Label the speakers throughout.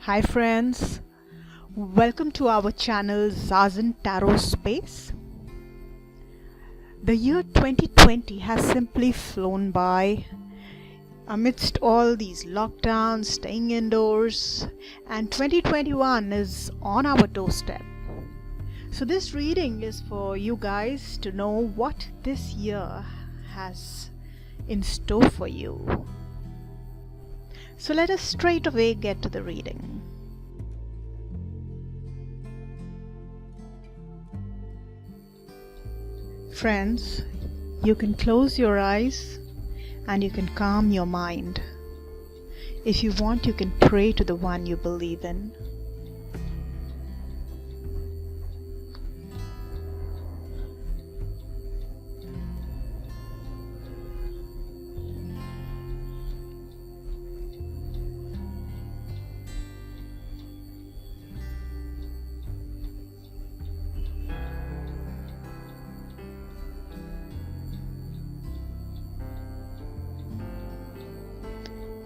Speaker 1: Hi friends, welcome to our channel Zazen Tarot Space. The year 2020 has simply flown by amidst all these lockdowns, staying indoors, and 2021 is on our doorstep. So this reading is for you guys to know what this year has in store for you. So let us straight away get to the reading. Friends, you can close your eyes and you can calm your mind. If you want, you can pray to the one you believe in.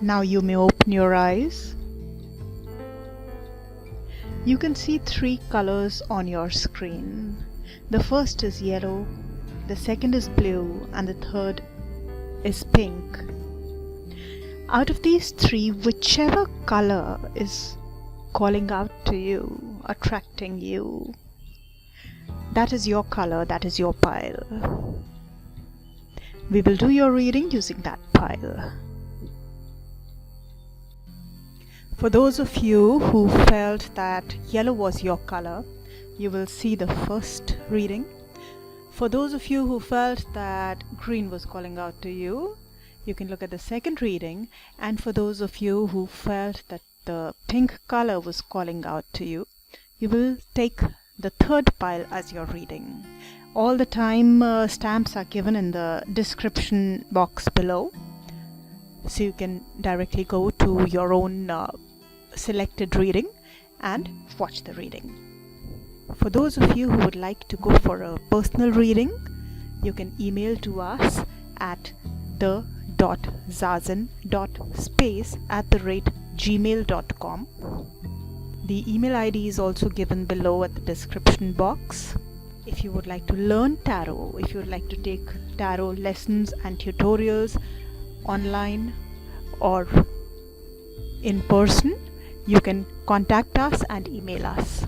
Speaker 1: Now you may open your eyes. You can see three colors on your screen. The first is yellow, the second is blue, and the third is pink. Out of these three, whichever color is calling out to you, attracting you, that is your color, that is your pile. We will do your reading using that pile. For those of you who felt that yellow was your color, you will see the first reading. For those of you who felt that green was calling out to you, you can look at the second reading. And for those of you who felt that the pink color was calling out to you, you will take the third pile as your reading. All the time stamps are given in the description box below, so you can directly go to your own selected reading and watch the reading. For those of you who would like to go for a personal reading, you can email to us at the.zazen.space@gmail.com. The email ID is also given below at the description box. If you would like to learn tarot, if you would like to take tarot lessons and tutorials online or in person, you can contact us and email us.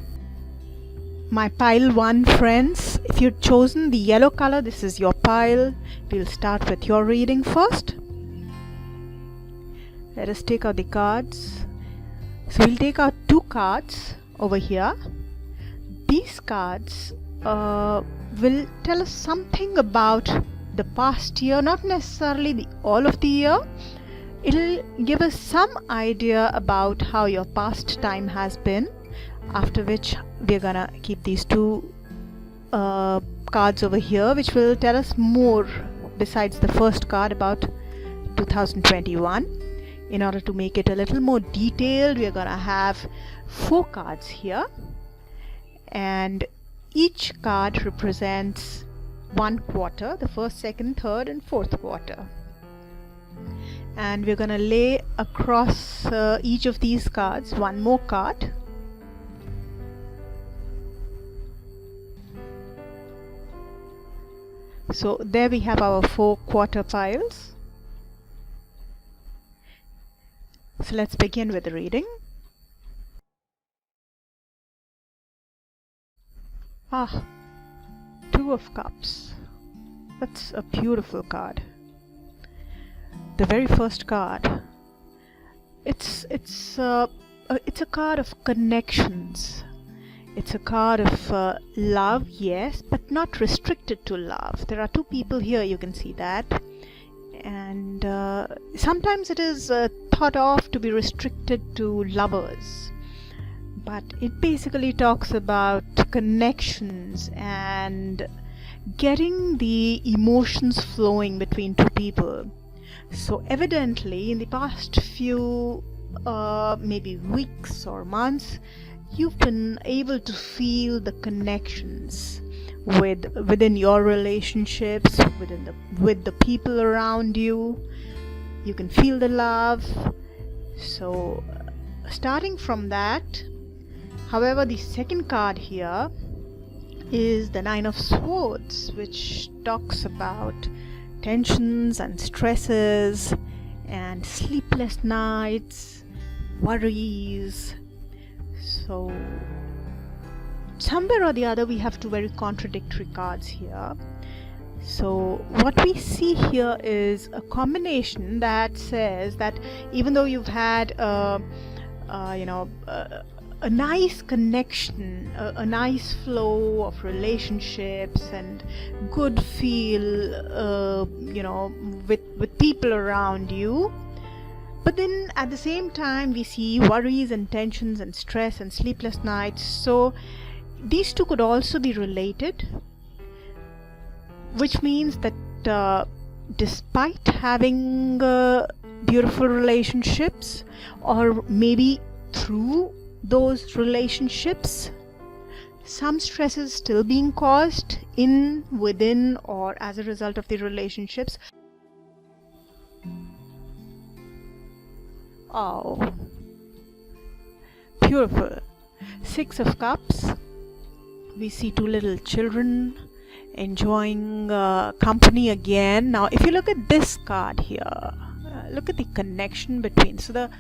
Speaker 1: My pile 1 friends, if you've chosen the yellow color, this is your pile. We'll start with your reading first. Let us take out the cards. So we'll take out 2 cards over here. These cards will tell us something about the past year, not necessarily all of the year. It'll give us some idea about how your past time has been, after which we're gonna keep these 2 cards over here, which will tell us more besides the first card about 2021. In order to make it a little more detailed, we're gonna have 4 cards here, and each card represents 1 quarter, the first, second, third and fourth quarter. And we're going to lay across each of these cards 1 more card. So there we have our 4 quarter piles. So let's begin with the reading. 2 of Cups. That's a beautiful card. The very first card, it's a card of connections. It's a card of love, yes, but not restricted to love. There are 2 people here, you can see that, and sometimes it is thought of to be restricted to lovers, but it basically talks about connections and getting the emotions flowing between 2 people. So evidently in the past few maybe weeks or months, you've been able to feel the connections within your relationships, with the people around you. You can feel the love. So starting from that, however, the second card here is the Nine of Swords, which talks about tensions and stresses and sleepless nights, worries. So somewhere or the other we have two very contradictory cards here. So what we see here is a combination that says that even though you've had a nice connection, a nice flow of relationships and good feel, with people around you, but then at the same time we see worries and tensions and stress and sleepless nights. So these two could also be related, which means that despite having beautiful relationships, or maybe through those relationships, some stress is still being caused within, or as a result of the relationships. Oh, beautiful. Six of Cups. We see two little children enjoying company again. Now if you look at this card here, look at the connection between, so the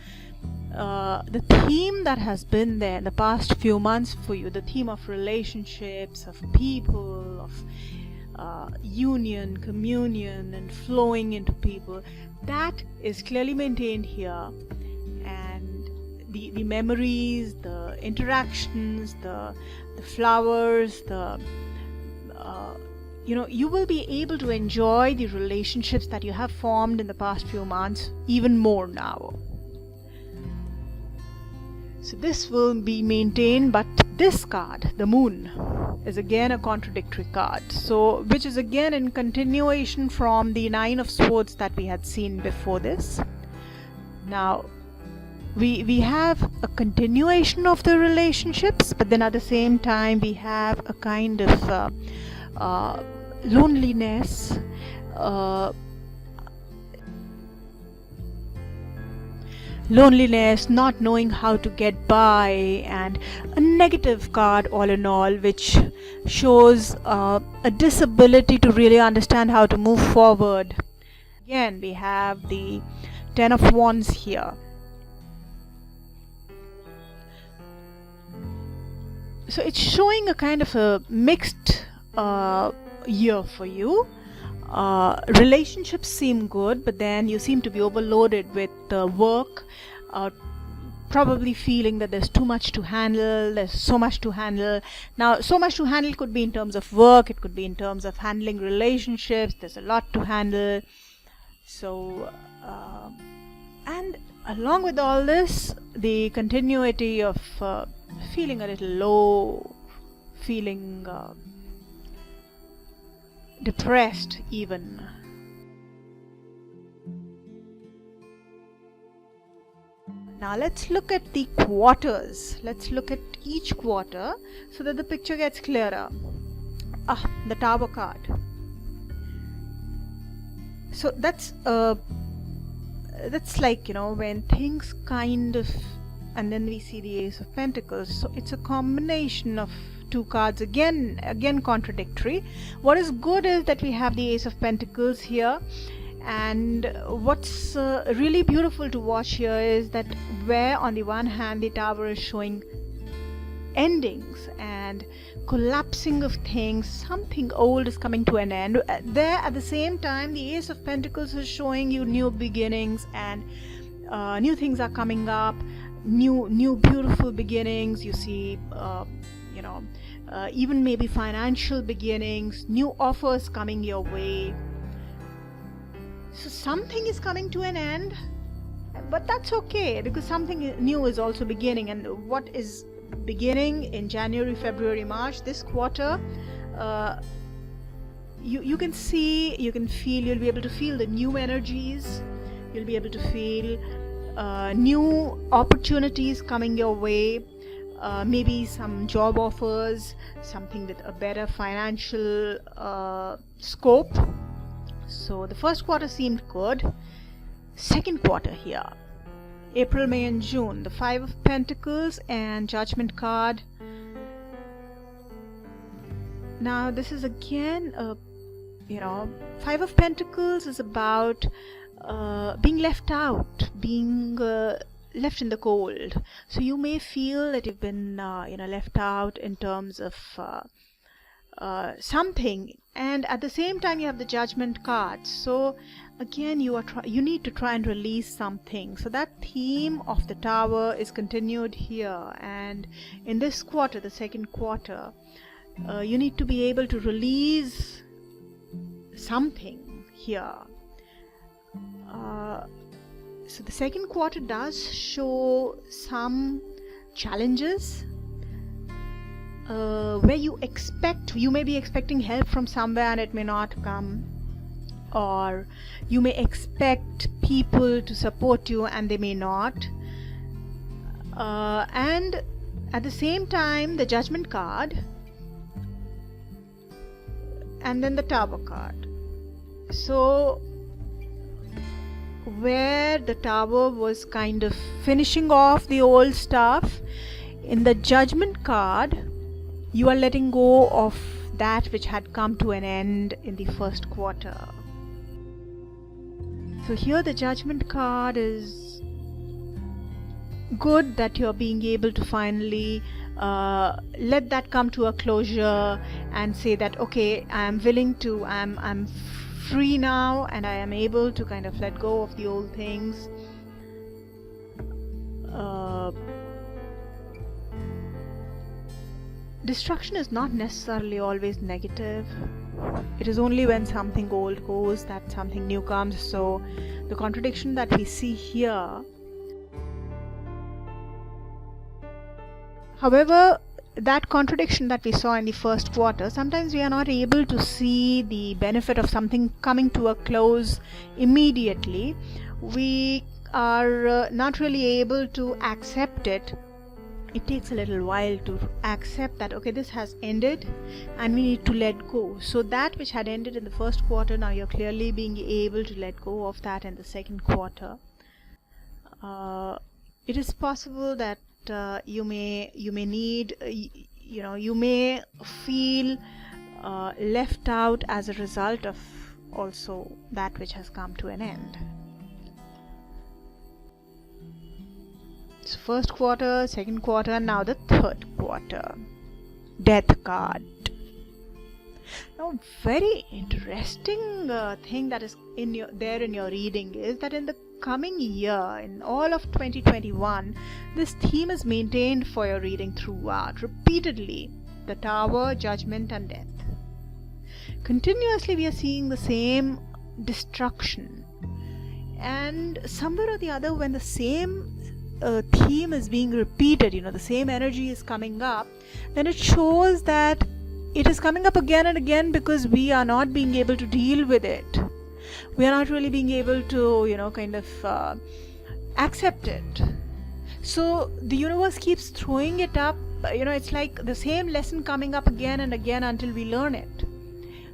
Speaker 1: theme that has been there in the past few months for you, the theme of relationships, of people, of union, communion, and flowing into people, that is clearly maintained here. And the memories, the interactions, the flowers, you will be able to enjoy the relationships that you have formed in the past few months even more now. So this will be maintained, but this card, the Moon, is again a contradictory card, so which is again in continuation from the Nine of Swords that we had seen before this. Now we have a continuation of the relationships, but then at the same time we have a kind of loneliness, not knowing how to get by, and a negative card all in all, which shows a disability to really understand how to move forward. Again, we have the Ten of Wands here. So it's showing a kind of a mixed year for you. Relationships seem good, but then you seem to be overloaded with work, probably feeling that there's too much to handle, there's so much to handle. Now, so much to handle could be in terms of work, it could be in terms of handling relationships, there's a lot to handle. So, and along with all this, the continuity of feeling a little low, feeling depressed even. Now let's look at the quarters. Let's look at each quarter so that the picture gets clearer. The Tower card. So that's like, when things kind of, and then we see the Ace of Pentacles. So it's a combination of two cards, again contradictory. What is good is that we have the Ace of Pentacles here, and what's really beautiful to watch here is that where on the one hand the Tower is showing endings and collapsing of things, something old is coming to an end. There at the same time the Ace of Pentacles is showing you new beginnings, and new things are coming up, new beautiful beginnings. You see even maybe financial beginnings, new offers coming your way. So something is coming to an end, but that's okay, because something new is also beginning. And what is beginning in January, February, March, this quarter, you can see, you can feel, you'll be able to feel the new energies, you'll be able to feel new opportunities coming your way, maybe some job offers, something with a better financial scope. So the first quarter seemed good. Second quarter here, April, May and June. The Five of Pentacles and Judgment card. Now this is again Five of Pentacles is about being left out, being left in the cold. So you may feel that you've been left out in terms of something, and at the same time you have the Judgment card. So again you need to try and release something. So that theme of the Tower is continued here, and in this quarter, the second quarter, you need to be able to release something here. So the second quarter does show some challenges where you may be expecting help from somewhere and it may not come, or you may expect people to support you and they may not, and at the same time the Judgment card and then the Tower card. So where the Tower was kind of finishing off the old stuff, in the Judgment card you are letting go of that which had come to an end in the first quarter. So here the Judgment card is good, that you're being able to finally let that come to a closure and say that okay, I'm free now and I am able to kind of let go of the old things. Destruction is not necessarily always negative. It is only when something old goes that something new comes. So the contradiction that we see here, however, that contradiction that we saw in the first quarter, sometimes we are not able to see the benefit of something coming to a close immediately. We are not really able to accept it. It takes a little while to accept that okay, this has ended and we need to let go. So that which had ended in the first quarter, now you're clearly being able to let go of that in the second quarter. It is possible that you may need you may feel left out as a result of also that which has come to an end. So first quarter, second quarter, now the third quarter. Death card. Now very interesting thing that is in your reading is that in the coming year, in all of 2021, this theme is maintained for your reading throughout, repeatedly. The Tower, Judgment and Death. Continuously we are seeing the same destruction, and somewhere or the other when the same theme is being repeated, the same energy is coming up, then it shows that it is coming up again and again because we are not being able to deal with it. We are not really being able to accept it. So the universe keeps throwing it up. It's like the same lesson coming up again and again until we learn it.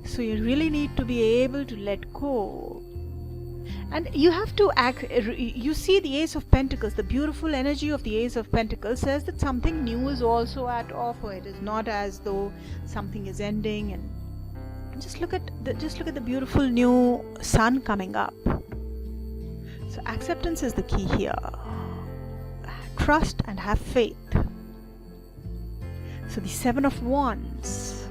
Speaker 1: So you really need to be able to let go, and you have to act. You see the Ace of Pentacles, the beautiful energy of the Ace of Pentacles says that something new is also at offer. It is not as though something is ending, and just look at the beautiful new sun coming up. So acceptance is the key here. Trust and have faith. So the Seven of Wands.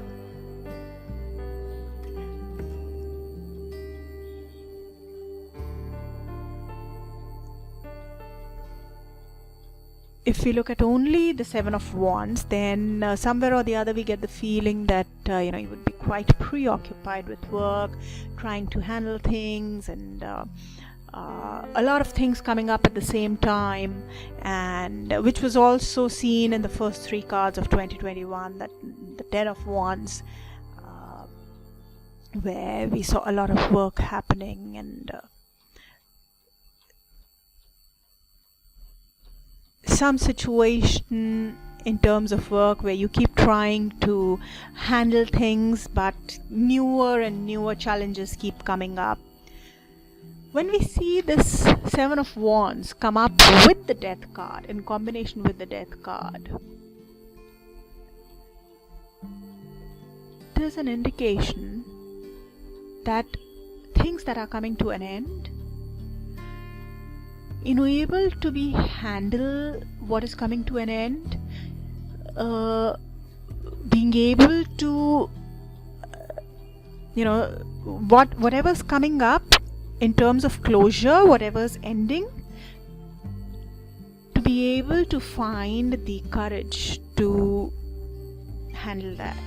Speaker 1: If we look at only the Seven of Wands, then somewhere or the other we get the feeling that you would be quite preoccupied with work, trying to handle things, and a lot of things coming up at the same time, and which was also seen in the first three cards of 2021, that the Ten of Wands, where we saw a lot of work happening, and some situation in terms of work where you keep trying to handle things but newer and newer challenges keep coming up. When we see this Seven of Wands come up with the Death card, in combination with the Death card, there's an indication that things that are coming to an end, able to be handle what is coming to an end, being able to, whatever's coming up in terms of closure, whatever's ending, to be able to find the courage to handle that.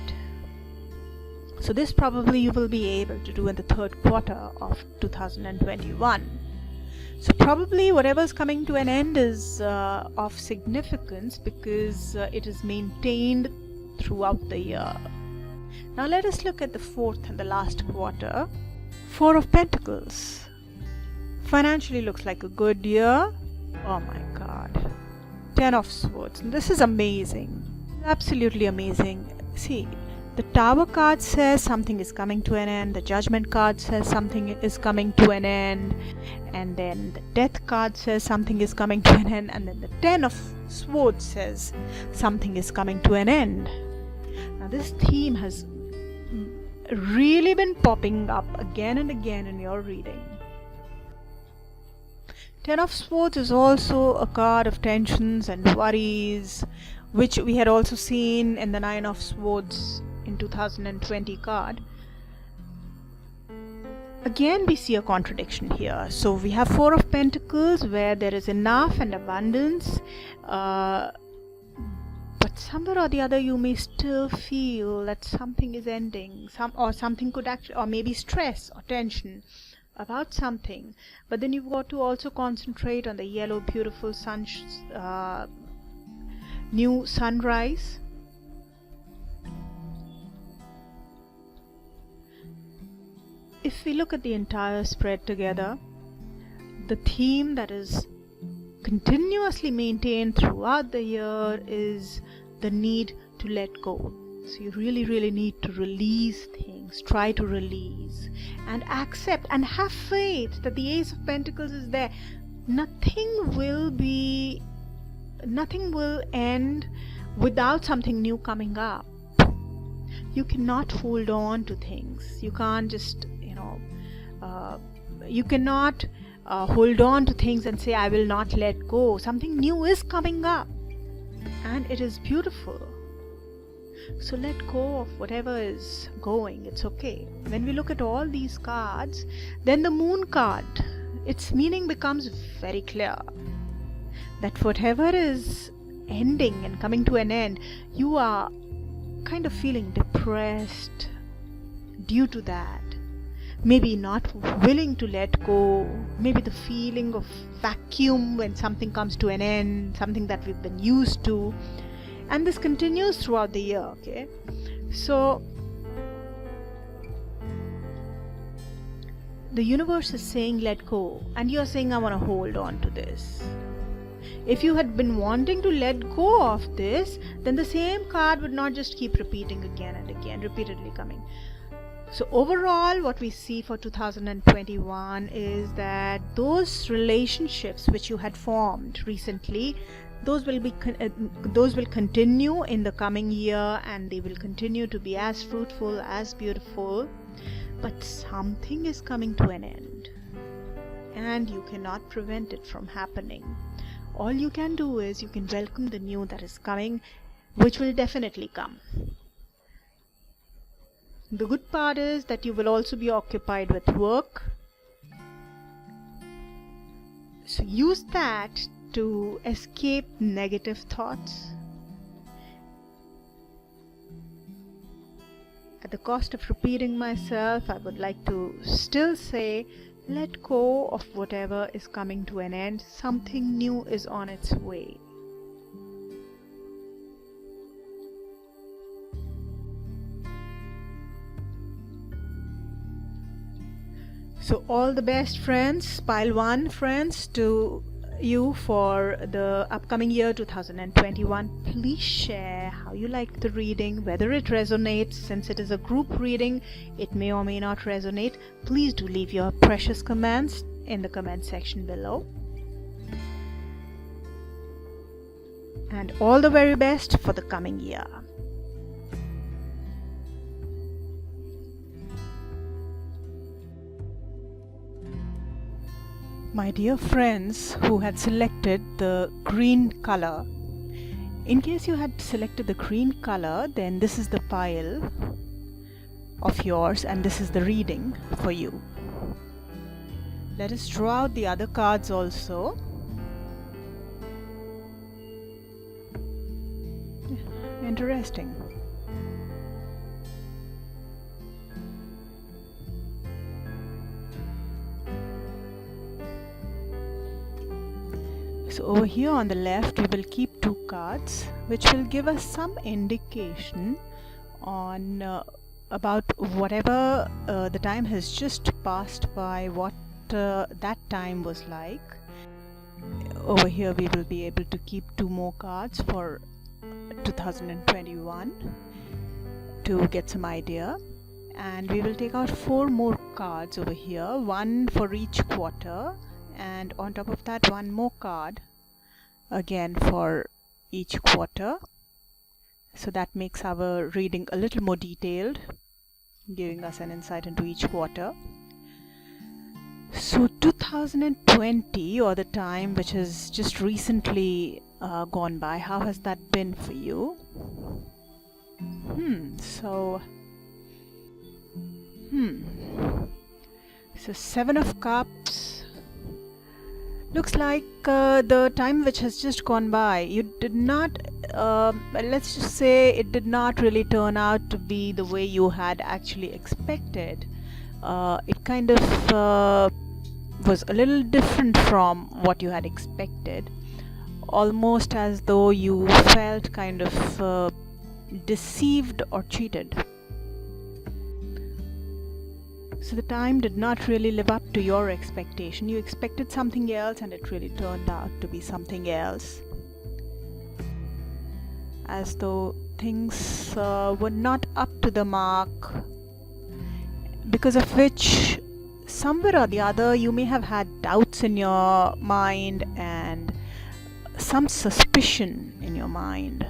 Speaker 1: So this probably you will be able to do in the third quarter of 2021. So probably whatever's coming to an end is of significance because it is maintained throughout the year. Now let us look at the fourth and the last quarter. Four of Pentacles. Financially looks like a good year. Oh my God. Ten of Swords. This is amazing. Absolutely amazing. See, the Tower card says something is coming to an end. The Judgment card says something is coming to an end. And then the Death card says something is coming to an end. And then the Ten of Swords says something is coming to an end. Now this theme has really been popping up again and again in your reading. Ten of Swords is also a card of tensions and worries, which we had also seen in the Nine of Swords in 2020 card. Again we see a contradiction here. So we have Four of Pentacles where there is enough and abundance, but somewhere or the other you may still feel that something is ending, something could actually, or maybe stress or tension about something. But then you've got to also concentrate on the yellow beautiful new sunrise. If we look at the entire spread together, the theme that is continuously maintained throughout the year is the need to let go. So you really need to release things, try to release and accept and have faith that the Ace of Pentacles is there. Nothing will end without something new coming up. You cannot hold on to things. You can't just, you cannot hold on to things and say, I will not let go. Something new is coming up and it is beautiful. So let go of whatever is going. It's okay. When we look at all these cards, then the Moon card, its meaning becomes very clear. That whatever is ending and coming to an end, you are kind of feeling depressed due to that. Maybe not willing to let go, maybe the feeling of vacuum when something comes to an end, something that we've been used to, and this continues throughout the year. Okay, so the universe is saying let go, and you're saying I want to hold on to this. If you had been wanting to let go of this, then the same card would not just keep repeating again and again, repeatedly coming. So overall, what we see for 2021 is that those relationships which you had formed recently, those will continue in the coming year, and they will continue to be as fruitful, as beautiful. But something is coming to an end, and you cannot prevent it from happening. All you can do is you can welcome the new that is coming, which will definitely come. The good part is that you will also be occupied with work. So use that to escape negative thoughts. At the cost of repeating myself, I would like to still say, let go of whatever is coming to an end. Something new is on its way. So all the best, friends, pile one friends, to you for the upcoming year 2021. Please share how you liked the reading, whether it resonates. Since it is a group reading, it may or may not resonate. Please do leave your precious comments in the comment section below. And all the very best for the coming year. My dear friends who had selected the green color, in case you had selected the green color, then this is the pile of yours and this is the reading for you. Let us draw out the other cards also. Interesting. So over here on the left we will keep two cards which will give us some indication on about whatever the time has just passed by, what that time was like. Over here we will be able to keep two more cards for 2021 to get some idea, and we will take out four more cards over here, one for each quarter, and on top of that one more card again for each quarter. So that makes our reading a little more detailed, giving us an insight into each quarter. So 2020, or the time which has just recently gone by, how has that been for you? So Seven of Cups. Looks like the time which has just gone by, you did not, let's just say it did not really turn out to be the way you had actually expected. It kind of was a little different from what you had expected, almost as though you felt kind of deceived or cheated. So the time did not really live up to your expectation. You expected something else and it really turned out to be something else. As though things were not up to the mark, because of which somewhere or the other you may have had doubts in your mind and some suspicion in your mind.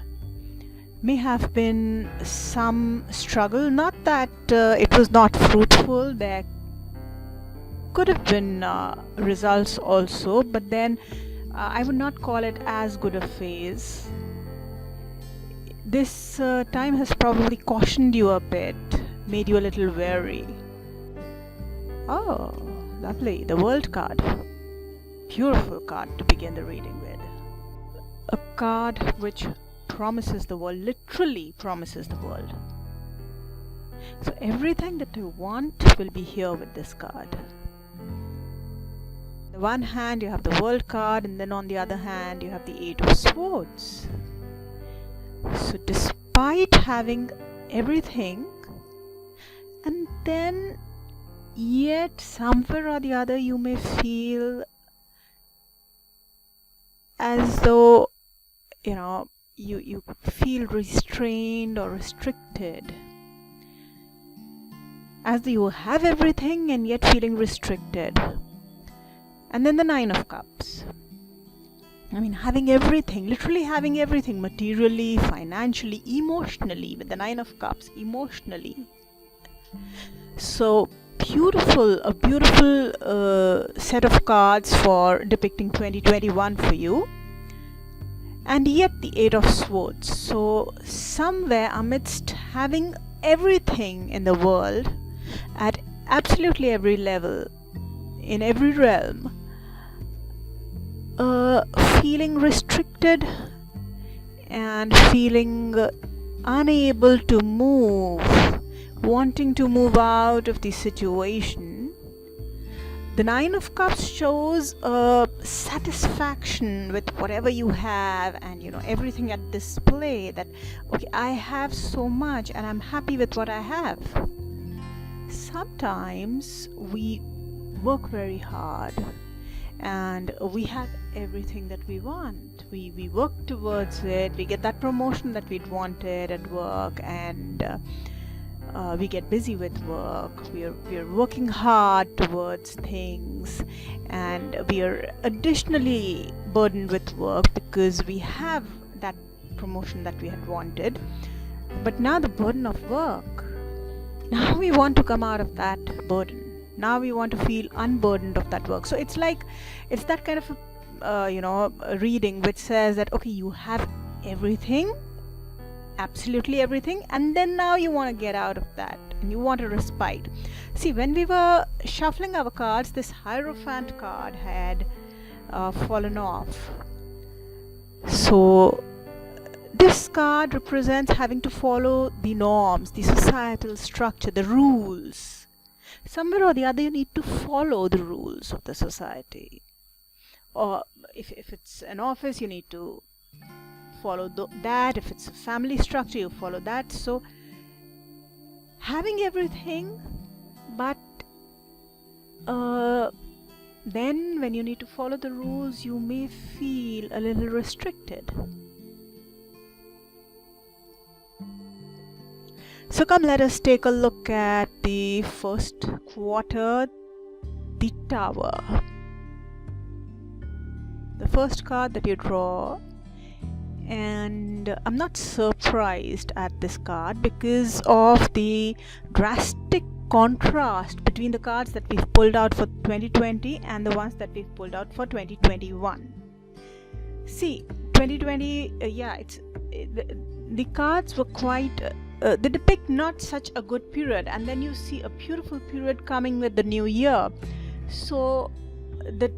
Speaker 1: May have been some struggle, not that it was not fruitful, there could have been results also, but then I would not call it as good a phase. This time has probably cautioned you a bit, made you a little wary. Oh, lovely, the World card. Beautiful card to begin the reading with. A card which promises the world, literally promises the world. So everything that you want will be here with this card. On the one hand you have the World card, and then on the other hand you have the Eight of Swords. So despite having everything, and then yet somewhere or the other you may feel as though, you know, you feel restrained or restricted, as though you have everything and yet feeling restricted. And then the Nine of Cups. I mean, having everything, literally having everything, materially, financially, emotionally, with the Nine of Cups, emotionally. So beautiful, a beautiful set of cards for depicting 2021 for you. And yet the Eight of Swords. So somewhere amidst having everything in the world, at absolutely every level, in every realm, feeling restricted and feeling unable to move, wanting to move out of the situation, the Nine of Cups shows satisfaction with whatever you have, and you know, everything at display, that okay, I have so much and I'm happy with what I have. Sometimes we work very hard and we have everything that we want. We work towards it, we get that promotion that we'd wanted at work, and we get busy with work. We're working hard towards things, and we are additionally burdened with work because we have that promotion that we had wanted. But now the burden of work, now we want to come out of that burden. Now we want to feel unburdened of that work. So it's that kind of a reading which says that, okay, you have everything, absolutely everything, and then now you want to get out of that and you want a respite. See, when we were shuffling our cards, this Hierophant card had fallen off. So this card represents having to follow the norms, the societal structure, the rules. Somewhere or the other you need to follow the rules of the society. Or if it's an office, you need to follow that. If it's a family structure, you follow that. So having everything, but then when you need to follow the rules, you may feel a little restricted. So come, let us take a look at the first quarter, the Tower. The first card that you draw, and I'm not surprised at this card because of the drastic contrast between the cards that we've pulled out for 2020 and the ones that we've pulled out for 2021. See, 2020, the cards were quite they depict not such a good period, and then you see a beautiful period coming with the new year. So the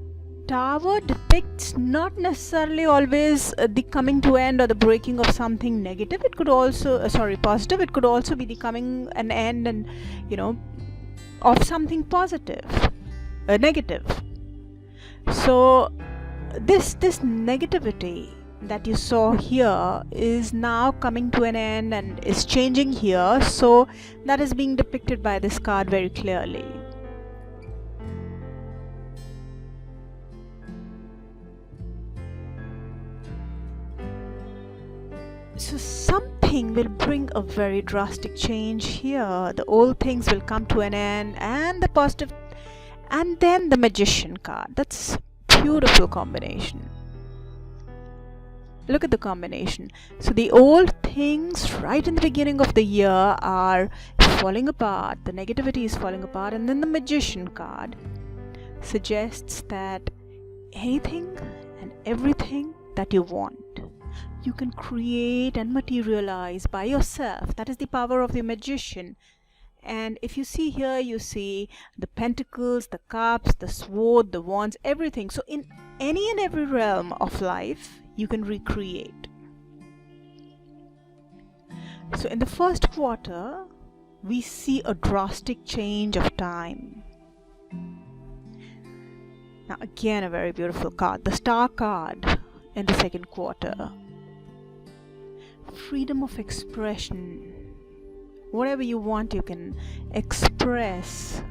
Speaker 1: Tower depicts not necessarily always the coming to end or the breaking of something negative. It could also positive. It could also be the coming an end and of something positive, negative. So this negativity that you saw here is now coming to an end and is changing here. So that is being depicted by this card very clearly. So something will bring a very drastic change here. The old things will come to an end, and the positive, and then the Magician card. That's a beautiful combination. Look at the combination. So the old things right in the beginning of the year are falling apart. The negativity is falling apart, and then the Magician card suggests that anything and everything that you want, you can create and materialize by yourself. That is the power of the Magician. And if you see here, you see the pentacles, the cups, the sword, the wands, everything. So in any and every realm of life, you can recreate. So in the first quarter, we see a drastic change of time. Now again, a very beautiful card, the Star card in the second quarter. Freedom of expression. Whatever you want, you can express.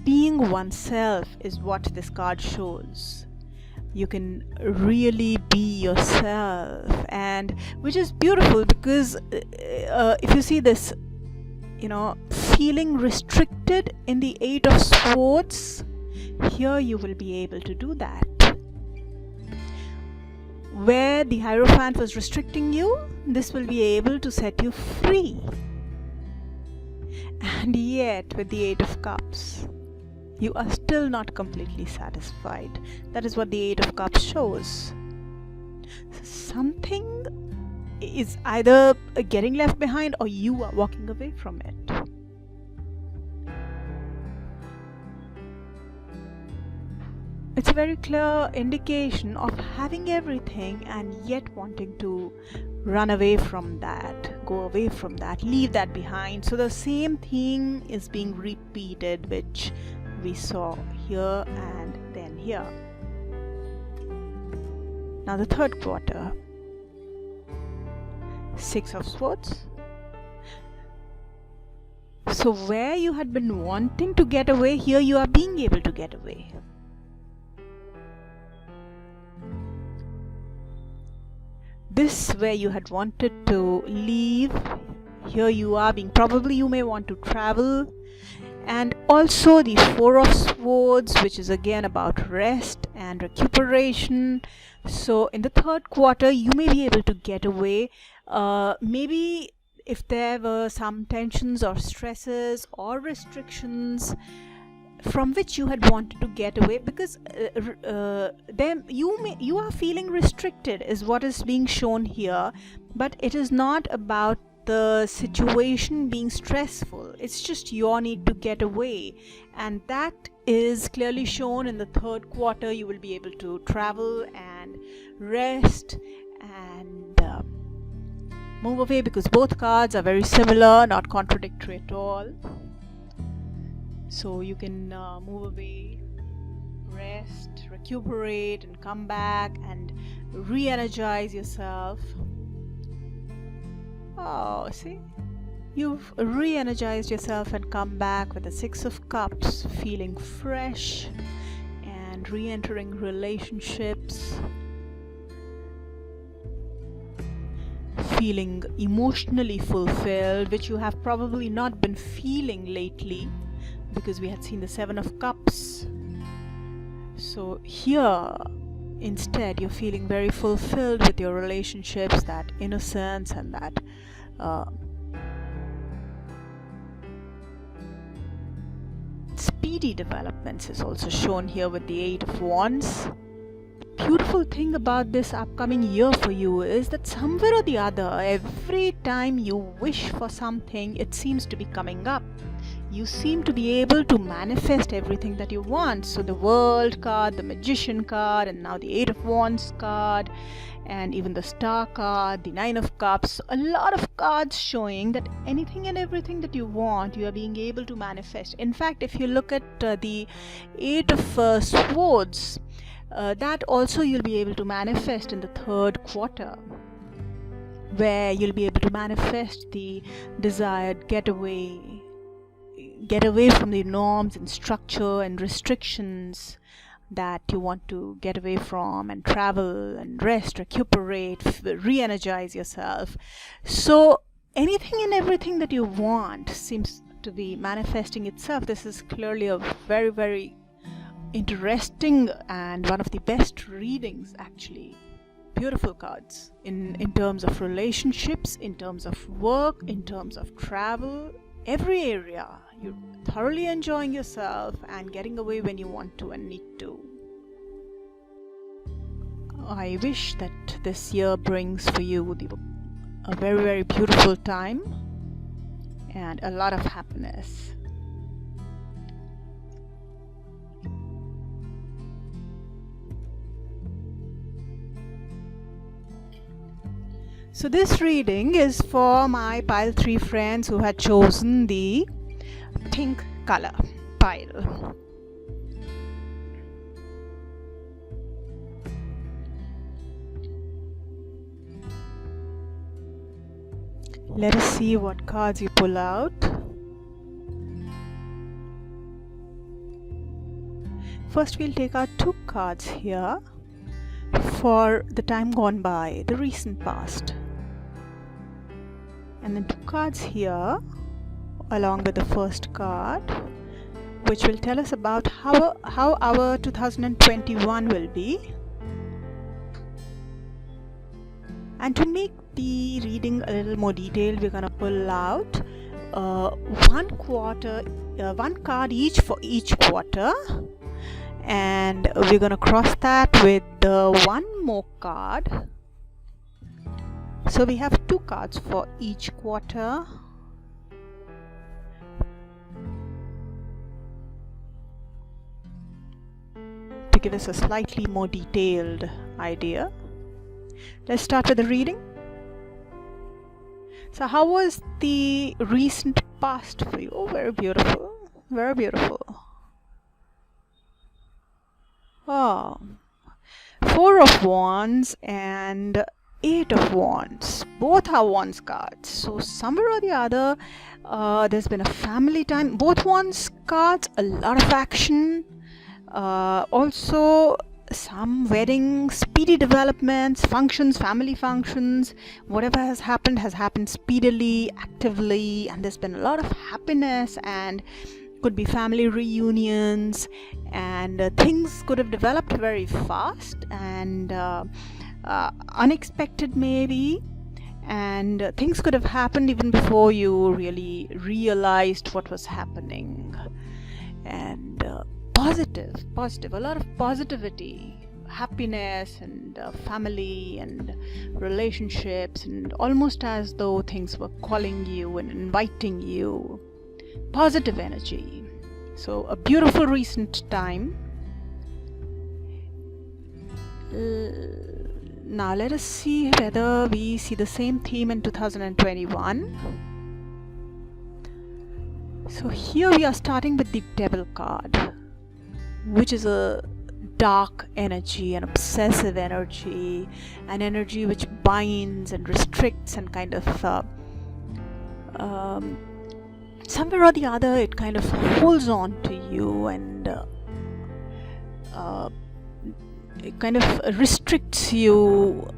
Speaker 1: Being oneself is what this card shows. You can really be yourself, and which is beautiful because if you see this, feeling restricted in the Eight of Swords, here you will be able to do that. Where the Hierophant was restricting you, this will be able to set you free. And yet, with the Eight of Cups, you are still not completely satisfied. That is what the Eight of Cups shows. Something is either getting left behind or you are walking away from it. It's a very clear indication of having everything and yet wanting to run away from that, go away from that, leave that behind. So the same thing is being repeated, which we saw here and then here. Now the third quarter, Six of Swords, So where you had been wanting to get away, here you are being able to get away. This where you had wanted to leave, here you are being, probably you may want to travel. And also the Four of Swords, which is again about rest and recuperation. So in the third quarter you may be able to get away. Maybe if there were some tensions or stresses or restrictions from which you had wanted to get away, because then you are feeling restricted is what is being shown here, but it is not about the situation being stressful. It's just your need to get away, and that is clearly shown in the third quarter. You will be able to travel and rest and move away, because both cards are very similar, not contradictory at all. So you can move away, rest, recuperate, and come back and re-energize yourself. Oh, see? You've re-energized yourself and come back with the Six of Cups, feeling fresh and re-entering relationships, feeling emotionally fulfilled, which you have probably not been feeling lately, because we had seen the Seven of Cups. So here instead you're feeling very fulfilled with your relationships, that innocence and that speedy developments is also shown here with the Eight of Wands. Beautiful thing about this upcoming year for you is that somewhere or the other, every time you wish for something, it seems to be coming up. You seem to be able to manifest everything that you want. So the World card, the Magician card, and now the Eight of Wands card, and even the Star card, the Nine of Cups, a lot of cards showing that anything and everything that you want, you are being able to manifest. In fact, if you look at the Eight of Swords, that also you'll be able to manifest in the third quarter, where you'll be able to manifest the desired getaway from the norms and structure and restrictions that you want to get away from, and travel and rest, recuperate, re-energize yourself. So anything and everything that you want seems to be manifesting itself. This is clearly a very, very interesting and one of the best readings, actually. Beautiful cards in terms of relationships, in terms of work, in terms of travel, every area. You're thoroughly enjoying yourself and getting away when you want to and need to. I wish that this year brings for you a very, very beautiful time and a lot of happiness. So this reading is for my pile 3 friends who had chosen the pink color pile. Let us see what cards you pull out. First we'll take out 2 cards here for the time gone by, the recent past. And then 2 cards here along with the first card, which will tell us about how our 2021 will be. And to make the reading a little more detailed, we're going to pull out one card each for each quarter, and we're going to cross that with one more card. So we have 2 cards for each quarter. To give us a slightly more detailed idea. Let's start with the reading. So how was the recent past for you? Oh, very beautiful. Very beautiful. Oh, 4 of Wands and 8 of Wands. Both are Wands cards. So somewhere or the other, There's been a family time. Both ones cards, a lot of action. Also, some weddings, speedy developments, functions, family functions. Whatever has happened speedily, actively, and there's been a lot of happiness, and could be family reunions, and things could have developed very fast and unexpected maybe, and things could have happened even before you really realized what was happening. And positive, a lot of positivity, happiness, and family and relationships, and almost as though things were calling you and inviting you. Positive energy. So a beautiful recent time. Now let us see whether we see the same theme in 2021. So here we are starting with the Devil card, which is a dark energy, an obsessive energy, an energy which binds and restricts and kind of somewhere or the other it kind of holds on to you, and it kind of restricts you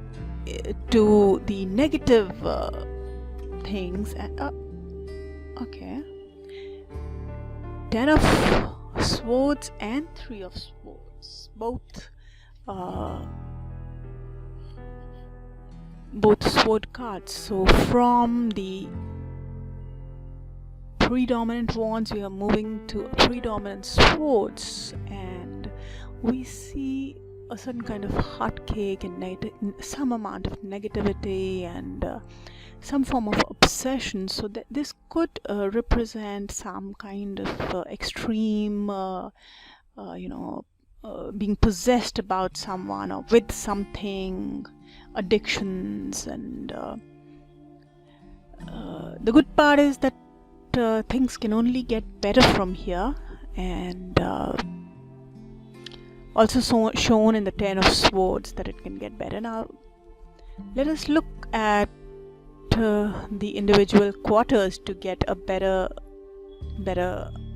Speaker 1: to the negative things. And okay, 10 of Swords and 3 of Swords, both sword cards. So from the predominant wands we are moving to predominant swords, and we see a certain kind of heartache and some amount of negativity and some form of obsession. So that this could represent some kind of extreme being possessed about someone or with something, addictions. And the good part is that things can only get better from here, and also shown in the 10 of Swords that it can get better. Now let us look at the individual quarters to get a better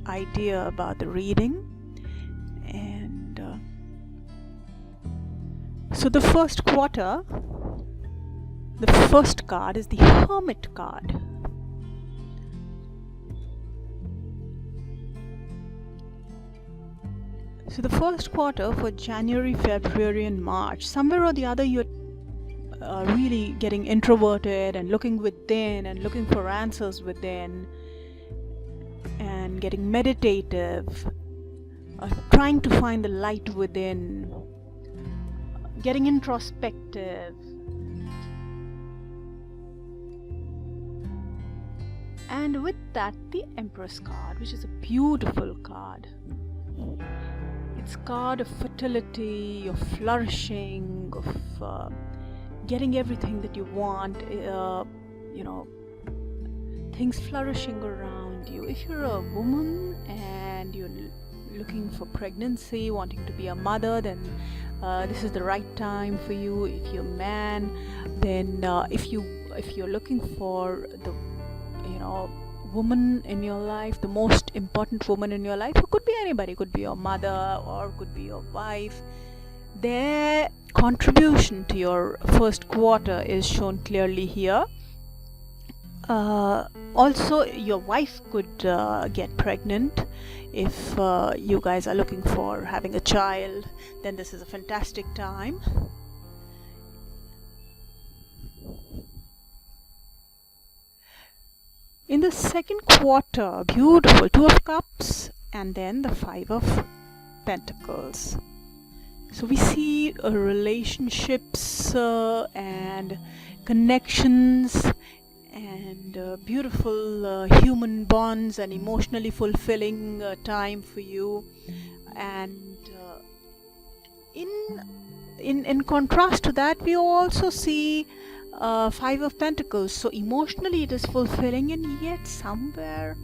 Speaker 1: idea about the reading. And so the first quarter, the first card is the Hermit card. So the first quarter for January, February and March, somewhere or the other you're really getting introverted and looking within and looking for answers within, and getting meditative, trying to find the light within, getting introspective. And with that, the Empress card, which is a beautiful card. It's a card of fertility, of flourishing, of getting everything that you want, things flourishing around you. If you're a woman and you're looking for pregnancy, wanting to be a mother, then this is the right time for you. If you're a man, then if you're looking for the woman in your life, the most important woman in your life, who could be anybody, could be your mother or could be your wife, their contribution to your first quarter is shown clearly here. Also, your wife could get pregnant. If you guys are looking for having a child, then this is a fantastic time. In the second quarter, beautiful 2 of Cups and then the 5 of Pentacles. So we see relationships and connections and beautiful human bonds and emotionally fulfilling time for you. And in contrast to that, we also see 5 of Pentacles. So emotionally it is fulfilling, and yet somewhere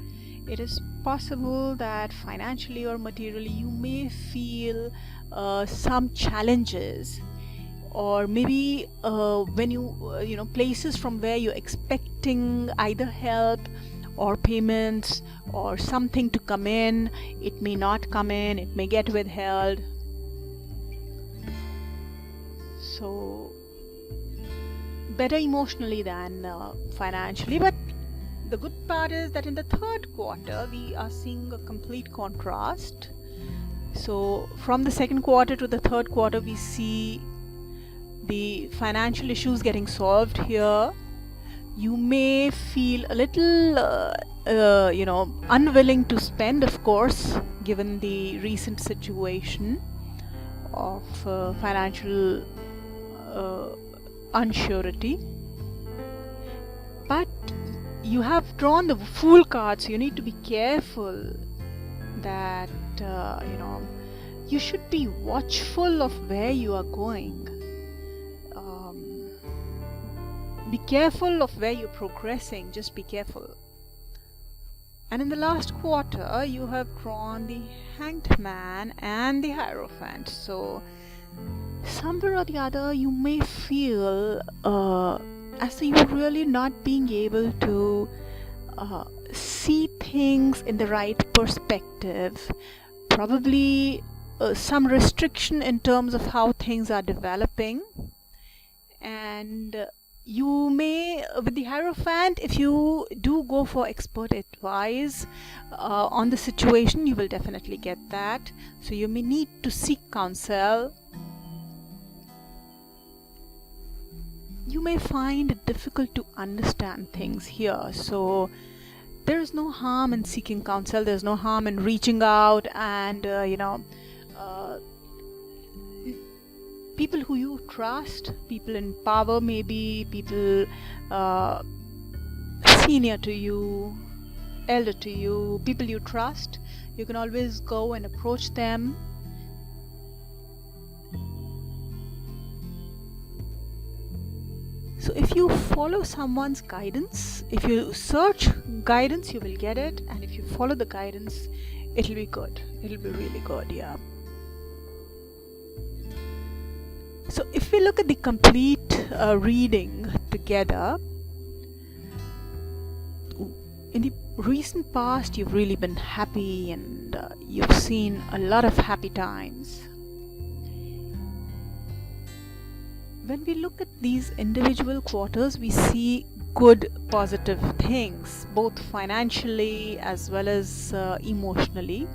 Speaker 1: it is possible that financially or materially you may feel some challenges, or maybe when you places from where you're expecting either help or payments or something to come in. It may not come in, it may get withheld. So better emotionally than financially. But the good part is that in the third quarter we are seeing a complete contrast. So from the second quarter to the third quarter, we see the financial issues getting solved here. You may feel a little unwilling to spend, of course, given the recent situation of financial unsurety. But you have drawn the Fool card, so you need to be careful that you should be watchful of where you are going. Be careful of where you're progressing, just be careful. And in the last quarter, you have drawn the Hanged Man and the Hierophant. So somewhere or the other, you may feel as though you're really not being able to see things in the right perspective. Probably some restriction in terms of how things are developing. And you may, with the Hierophant, if you do go for expert advice on the situation, you will definitely get that. So you may need to seek counsel. You may find it difficult to understand things here. So there is no harm in seeking counsel. There's no harm in reaching out and people who you trust, people in power, maybe people senior to you, elder to you, people you trust. You can always go and approach them. So if you follow someone's guidance, if you search guidance, you will get it. And if you follow the guidance, it'll be good. It'll be really good, yeah. So if we look at the complete reading together, in the recent past, you've really been happy and you've seen a lot of happy times. When we look at these individual quarters, we see good positive things, both financially as well as emotionally.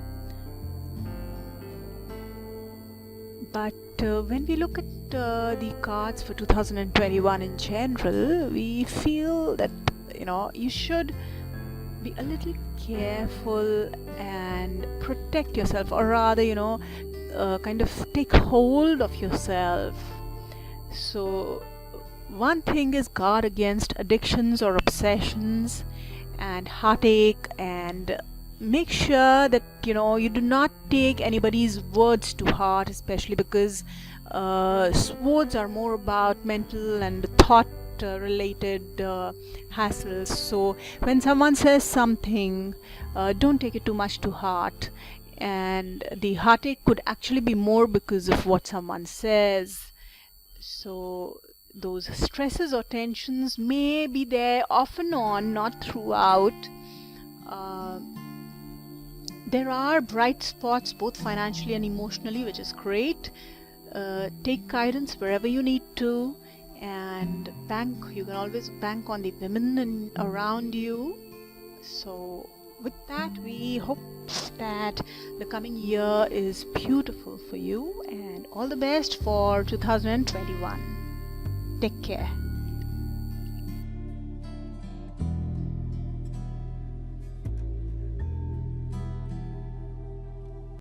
Speaker 1: But when we look at the cards for 2021 in general, we feel that you should be a little careful and protect yourself, or rather kind of take hold of yourself. So one thing is guard against addictions or obsessions and heartache, and make sure that you do not take anybody's words to heart, especially because swords are more about mental and thought related hassles. So when someone says something, don't take it too much to heart, and the heartache could actually be more because of what someone says. So those stresses or tensions may be there off and on, not throughout. There are bright spots both financially and emotionally, which is great. Take guidance wherever you need to, and you can always bank on the women around you. So with that, we hope that the coming year is beautiful for you, and all the best for 2021. Take care.